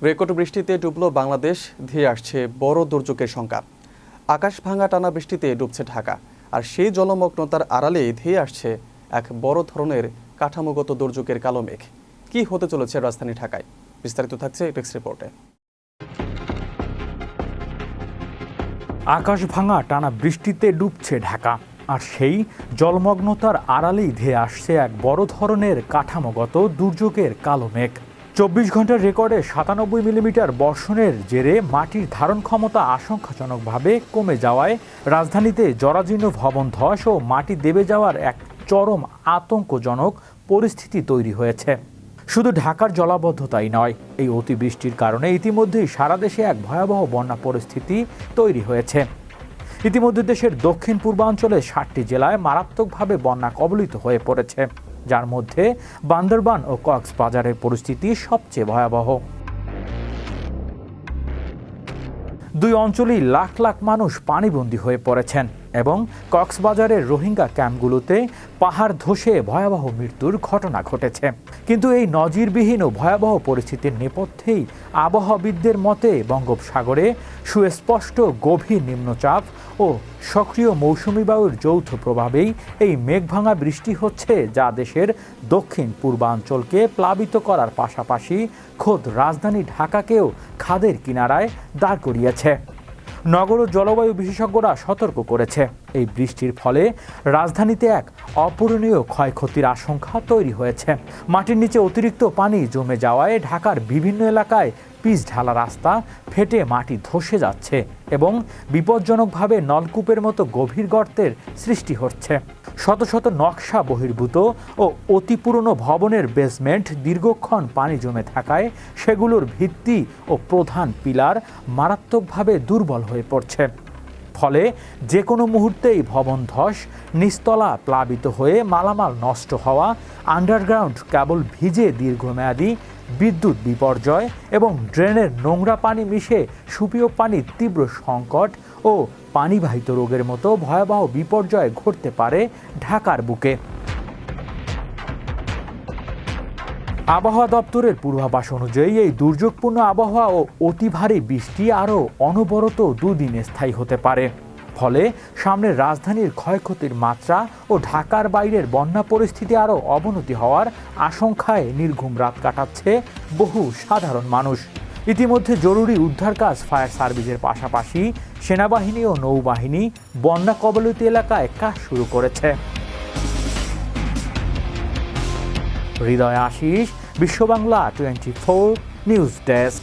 Record বৃষ্টিতে double Bangladesh, ধেয়ে আসছে বড় দুর্যোগের শঙ্কা। আকাশ ভাঙা টানা বৃষ্টিতে ডুবছে ঢাকা, আর সেই জলমগ্নতার আড়ালেই ধেয়ে আসছে এক বড় ধরনের কাঠামোগত দুর্যোগের কালো মেঘ। কি হতে চলেছে রাজধানী ঢাকায়, বিস্তারিত থাকছে ডেস্ক রিপোর্টে। আকাশ ভাঙা টানা বৃষ্টিতে ডুবছে ঢাকা, আর সেই জলমগ্নতার আড়ালেই ধেয়ে আসছে এক বড় ধরনের কাঠামোগত দুর্যোগের কালো মেঘ। 24 ঘন্টার রেকর্ডে 97 মিলিমিটার বর্ষণের জেরে মাটির ধারণ ক্ষমতা আশঙ্কাজনকভাবে কমে যাওয়ায় রাজধানীতে জরাজীর্ণ ভবন ধস ও মাটি দেবে যাওয়ার এক চরম আতঙ্কজনক পরিস্থিতি তৈরি হয়েছে। শুধু ঢাকার জলাবদ্ধতাই নয়, এই অতিবৃষ্টির কারণে ইতিমধ্যেই সারা দেশে এক ভয়াবহ বন্যা পরিস্থিতি তৈরি হয়েছে। ইতিমধ্যে দেশের দক্ষিণ পূর্বাঞ্চলে 7টি জেলায় মারাত্মকভাবে বন্যা কবলিত হয়ে পড়েছে, যার মধ্যে বান্দরবান ও কক্সবাজারের পরিস্থিতি সবচেয়ে ভয়াবহ। দুই অঞ্চলেই লাখ লাখ মানুষ পানিবন্দী হয়ে পড়েছেন এবং কক্সবাজারের রোহিঙ্গা ক্যাম্পগুলোতে পাহাড় ধসে ভয়াবহ মৃত্যুর ঘটনা ঘটেছে। কিন্তু এই নজিরবিহীন ও ভয়াবহ পরিস্থিতির নেপথ্যেই আবহাওয়াবিদদের মতে বঙ্গোপসাগরে সুস্পষ্ট গভীর নিম্নচাপ ও সক্রিয় মৌসুমী বায়ুর যৌথ প্রভাবেই এই মেঘভাঙা বৃষ্টি হচ্ছে, যা দেশের দক্ষিণ পূর্বাঞ্চলকে প্লাবিত করার পাশাপাশি খোদ রাজধানী ঢাকাকেও খাদের কিনারায় দাঁড় করিয়েছে। নগর ও জলবায়ু বিশেষজ্ঞরা সতর্ক করেছে, এই বৃষ্টির ফলে রাজধানীতে এক অপূরণীয় ক্ষয়ক্ষতির আশঙ্কা তৈরি হয়েছে। মাটির নিচে অতিরিক্ত পানি জমে যাওয়ায় ঢাকার বিভিন্ন এলাকায় পিচ ঢালা রাস্তা ফেটে মাটি ধসে যাচ্ছে এবং বিপজ্জনকভাবে নলকূপের মতো গভীর গর্তের সৃষ্টি হচ্ছে। শত শত নকশা বহির্ভূত ও অতি পুরনো ভবনের বেসমেন্ট দীর্ঘক্ষণ পানি জমে থাকায় সেগুলোর ভিত্তি ও প্রধান পিলার মারাত্মকভাবে দুর্বল হয়ে পড়ছে। ফলে যে কোনো মুহূর্তেই ভবন ধস, নিচতলা প্লাবিত হয়ে মালামাল নষ্ট হওয়া, আন্ডারগ্রাউন্ড কেবল ভিজে দীর্ঘমেয়াদী বিদ্যুৎ বিপর্যয় এবং ড্রেনের নোংরা পানি মিশে সুপেয় পানির তীব্র সংকট ও পানিবাহিত রোগের মতো ভয়াবহ বিপর্যয় ঘটতে পারে ঢাকার বুকে। আবহাওয়া দপ্তরের পূর্বাভাস অনুযায়ী এই দুর্যোগপূর্ণ আবহাওয়া ও অতি ভারী বৃষ্টি আরও অনবরত দুদিন স্থায়ী হতে পারে। ফলে সামনের রাজধানীর ক্ষয়ক্ষতির মাত্রা ও ঢাকার বাইরের বন্যা পরিস্থিতি আরও অবনতি হওয়ার আশঙ্কায় নির্ঘুম রাত কাটাচ্ছে বহু সাধারণ মানুষ। ইতিমধ্যে জরুরি উদ্ধার কাজ ফায়ার সার্ভিসের পাশাপাশি সেনাবাহিনী ও নৌবাহিনী বন্যা কবলিত এলাকায় কাজ শুরু করেছে। হৃদয় আশিস, বিশ্ব বাংলা 24 নিউজ ডেস্ক।